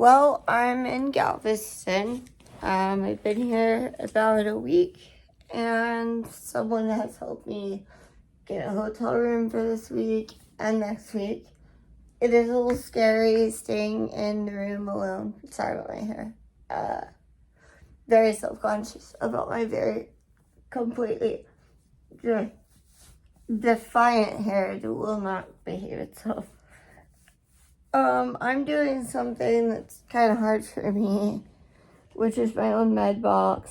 Well, I'm in Galveston. I've been here about a week, and someone has helped me get a hotel room for this week and next week. It is a little scary staying in the room alone. Sorry about my hair. Very self-conscious about my very completely defiant hair that will not behave itself. I'm doing something that's kind of hard for me, which is my own med box.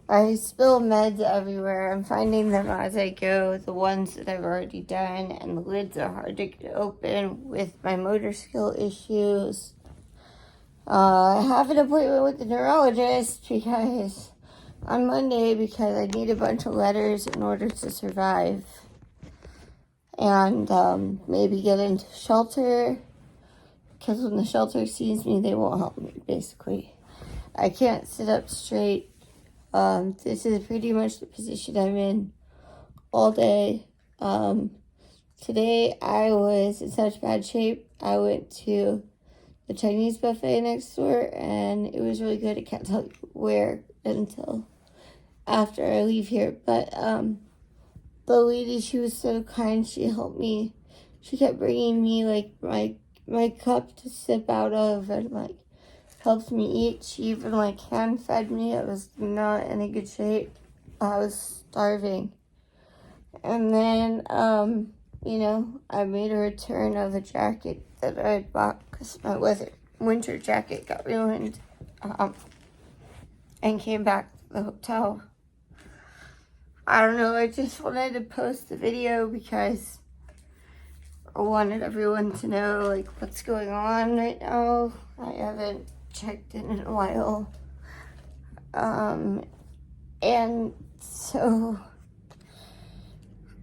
I spill meds everywhere. I'm finding them as I go, the ones that I've already done, and the lids are hard to get open with my motor skill issues. I have an appointment with the neurologist on Monday because I need a bunch of letters in order to survive. And maybe get into shelter, because when the shelter sees me, they won't help me, basically. I can't sit up straight. This is pretty much the position I'm in all day. Today I was in such bad shape. I went to the Chinese buffet next door, and it was really good. I can't tell you where until after I leave here, but the lady, she was so kind. She helped me. She kept bringing me like my cup to sip out of, and like helped me eat. She even like hand fed me. I was not in a good shape. I was starving. And then I made a return of a jacket that I had bought because my winter jacket got ruined, and came back to the hotel. I don't know, I just wanted to post the video because I wanted everyone to know like what's going on right now. I haven't checked in a while. And so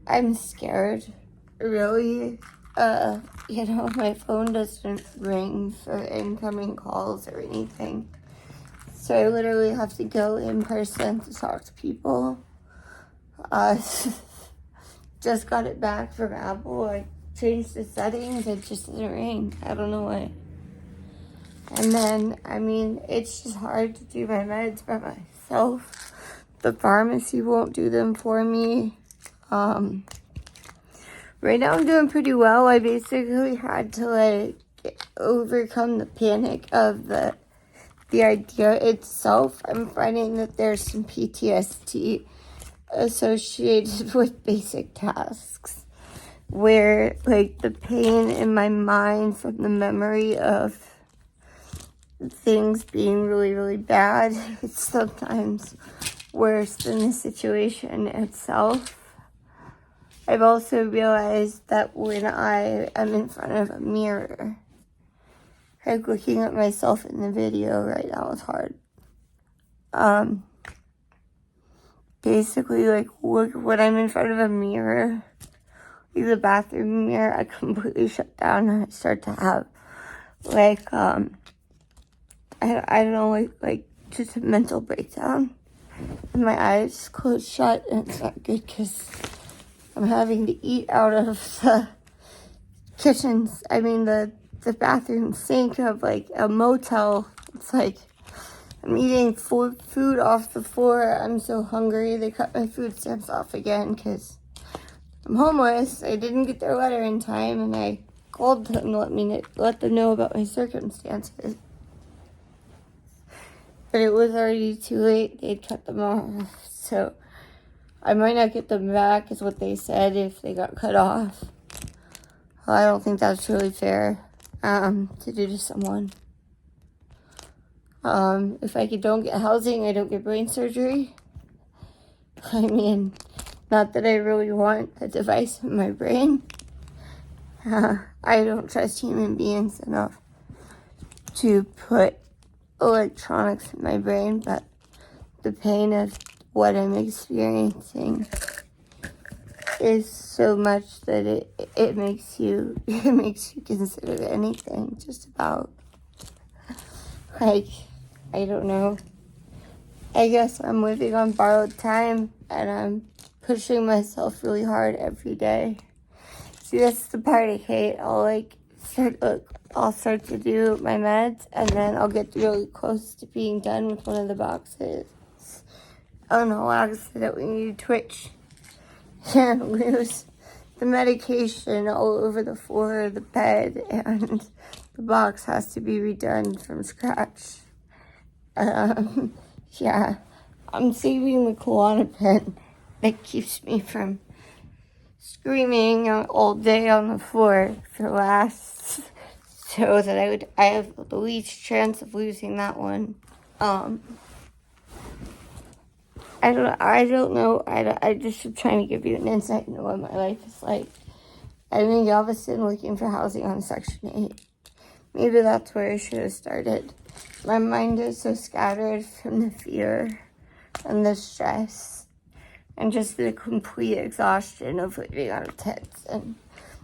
I'm scared, really. My phone doesn't ring for incoming calls or anything. So I literally have to go in person to talk to people. Just got it back from Apple. I changed the settings. It just didn't ring. I don't know why. And then, it's just hard to do my meds by myself. The pharmacy won't do them for me. Right now I'm doing pretty well. I basically had to overcome the panic of the idea itself. I'm finding that there's some PTSD associated with basic tasks where the pain in my mind from the memory of things being really, really bad, it's sometimes worse than the situation itself. I've also realized that when I am in front of a mirror, looking at myself in the video right now is hard. Basically, when I'm in front of a mirror, the bathroom mirror, I completely shut down and I start to have, I don't know, just a mental breakdown. And my eyes close shut, and it's not good because I'm having to eat out of the kitchens. The bathroom sink of, a motel. It's I'm eating food off the floor. I'm so hungry. They cut my food stamps off again because I'm homeless. I didn't get their letter in time, and I called them to let them know about my circumstances. But it was already too late. They'd cut them off. So I might not get them back, is what they said, if they got cut off. Well, I don't think that's really fair to do to someone. If I don't get housing, I don't get brain surgery. Not that I really want a device in my brain. I don't trust human beings enough to put electronics in my brain, but the pain of what I'm experiencing is so much that it makes you consider anything, just about. I don't know. I guess I'm living on borrowed time, and I'm pushing myself really hard every day. See, that's the part I hate. I'll I'll start to do my meds, and then I'll get really close to being done with one of the boxes. On the accident, we need to twitch and lose the medication all over the floor of the bed, and the box has to be redone from scratch. Yeah, I'm saving the Klonopin that keeps me from screaming all day on the floor for last, so that I have the least chance of losing that one. I don't know. I just am trying to give you an insight into what my life is like. I'm in Galveston looking for housing on Section 8. Maybe that's where I should have started. My mind is so scattered from the fear and the stress and just the complete exhaustion of living out of tents and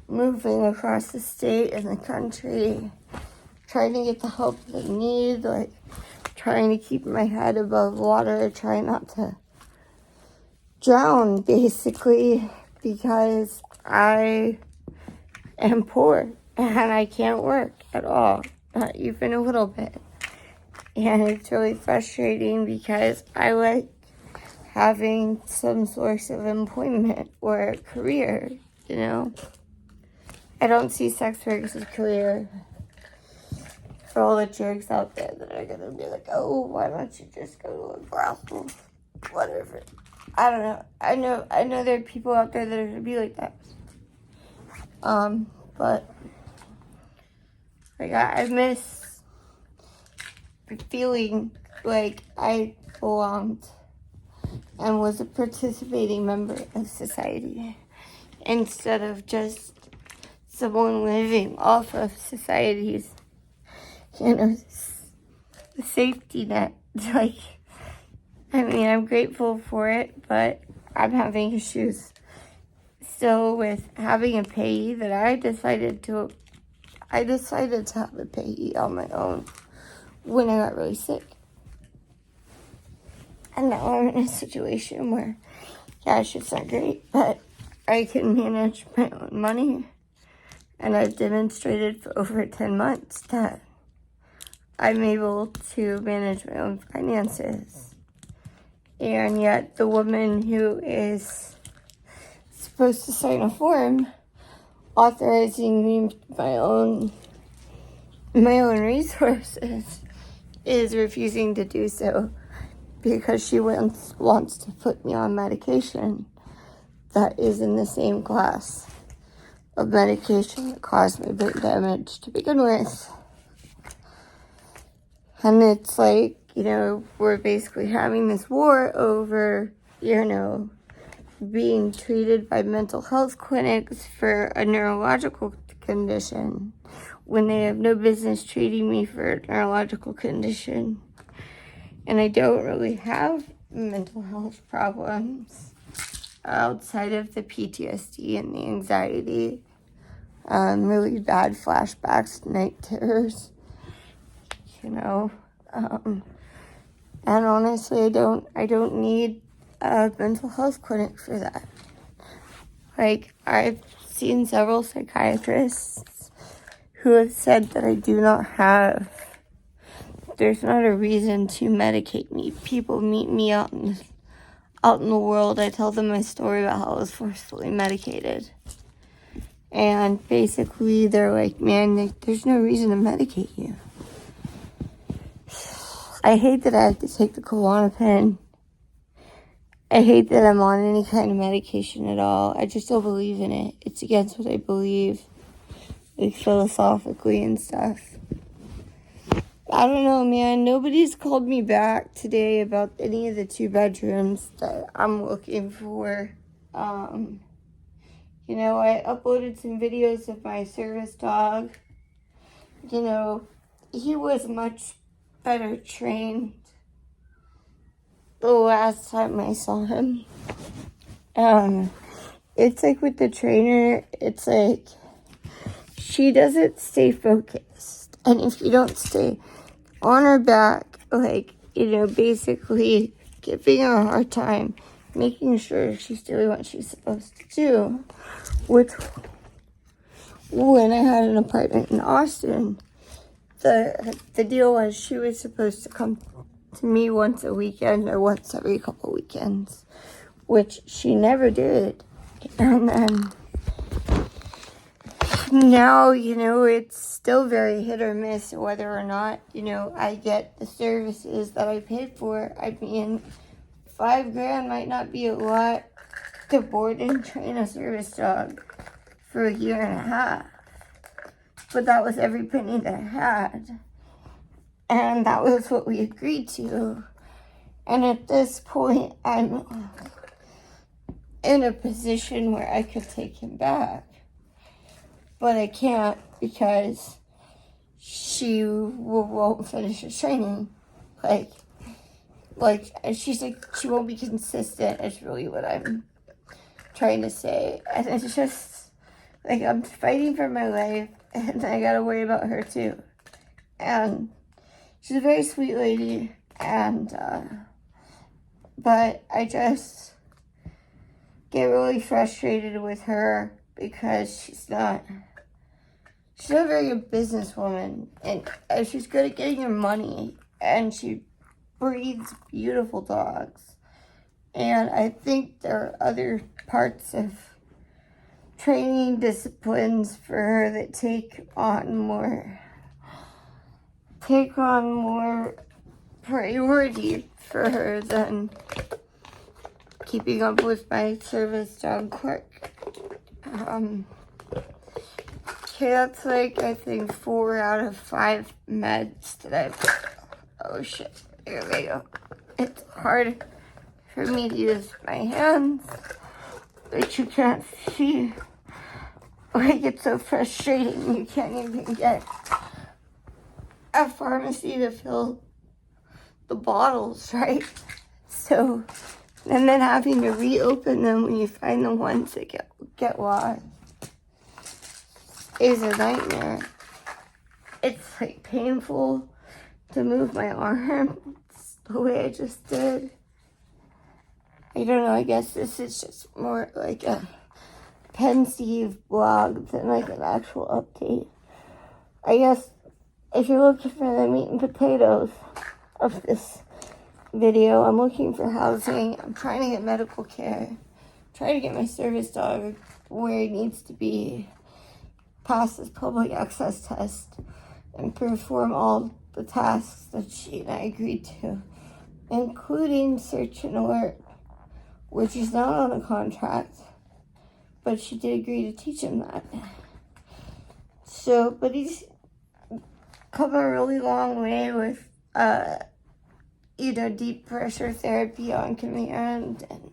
moving across the state and the country, trying to get the help that I need, like trying to keep my head above water, trying not to drown, basically, because I am poor and I can't work at all, not even a little bit. And it's really frustrating because I like having some source of employment or a career, you know. I don't see sex work as a career. For all the jerks out there that are gonna be like, oh, why don't you just go to a brothel? Whatever. I don't know. I know there are people out there that are gonna be like that. But like I miss feeling like I belonged and was a participating member of society instead of just someone living off of society's, the safety net. Like, I mean, I'm grateful for it, but I'm having issues still with having a payee that I decided to have a payee on my own when I got really sick. And now I'm in a situation where cash is not great, but I can manage my own money. And I've demonstrated for over 10 months that I'm able to manage my own finances. And yet the woman who is supposed to sign a form authorizing me my own resources is refusing to do so because she wants to put me on medication that is in the same class of medication that caused me brain damage to begin with. And it's like, we're basically having this war over, being treated by mental health clinics for a neurological condition when they have no business treating me for a neurological condition. And I don't really have mental health problems outside of the PTSD and the anxiety, really bad flashbacks, night terrors, and honestly, I don't need a mental health clinic for that. Like, I've seen several psychiatrists who have said that there's not a reason to medicate me. People meet me out in the world. I tell them my story about how I was forcefully medicated. And basically, they're like, man, there's no reason to medicate you. I hate that I have to take the Klonopin. I hate that I'm on any kind of medication at all. I just don't believe in it. It's against what I believe, like philosophically and stuff. I don't know, man. Nobody's called me back today about any of the 2 bedrooms that I'm looking for. I uploaded some videos of my service dog. He was much better trained the last time I saw him. It's like with the trainer, it's like she doesn't stay focused. And if you don't stay on her back, basically giving her a hard time, making sure she's doing what she's supposed to do, which when I had an apartment in Austin, the deal was she was supposed to come to me once a weekend or once every couple weekends, which she never did. And then now, it's still very hit or miss whether or not, I get the services that I paid for. I mean, $5,000 might not be a lot to board and train a service dog for a year and a half. But that was every penny that I had. And that was what we agreed to. And at this point, I'm in a position where I could take him back. But I can't because she won't finish his training. She's like, she won't be consistent, is really what I'm trying to say. And it's just, I'm fighting for my life, and I gotta worry about her too. And she's a very sweet lady, but I just get really frustrated with her because she's not a very good businesswoman, and she's good at getting her money, and she breeds beautiful dogs. And I think there are other parts of training disciplines for her that take on more priority for her than keeping up with my service dog work. Okay, that's I think 4 out of 5 meds that oh shit, there we go. It's hard for me to use my hands, but you can't see. It's so frustrating. You can't even get a pharmacy to fill the bottles, right? So, and then having to reopen them when you find the ones that get lost is a nightmare. It's painful to move my arm the way I just did. I don't know, I guess this is just more like a pensive blog than an actual update. I guess if you're looking for the meat and potatoes of this video, I'm looking for housing. I'm trying to get medical care. I'm trying to get my service dog where he needs to be, pass his public access test, and perform all the tasks that she and I agreed to, including search and alert, which is not on a contract, but she did agree to teach him that. So, but he's come a really long way with, deep pressure therapy on command and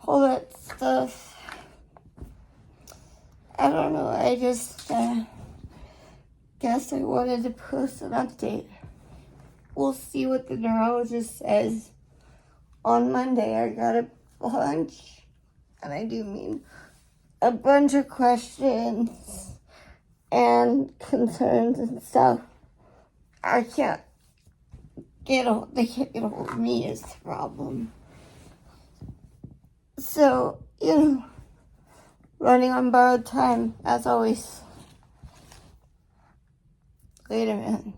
all that stuff. I don't know, I just guess I wanted to post an update. We'll see what the neurologist says on Monday. I got a bunch, and I do mean a bunch of questions and concerns and stuff. They can't get a hold of me is the problem. So, running on borrowed time, as always. Later, man.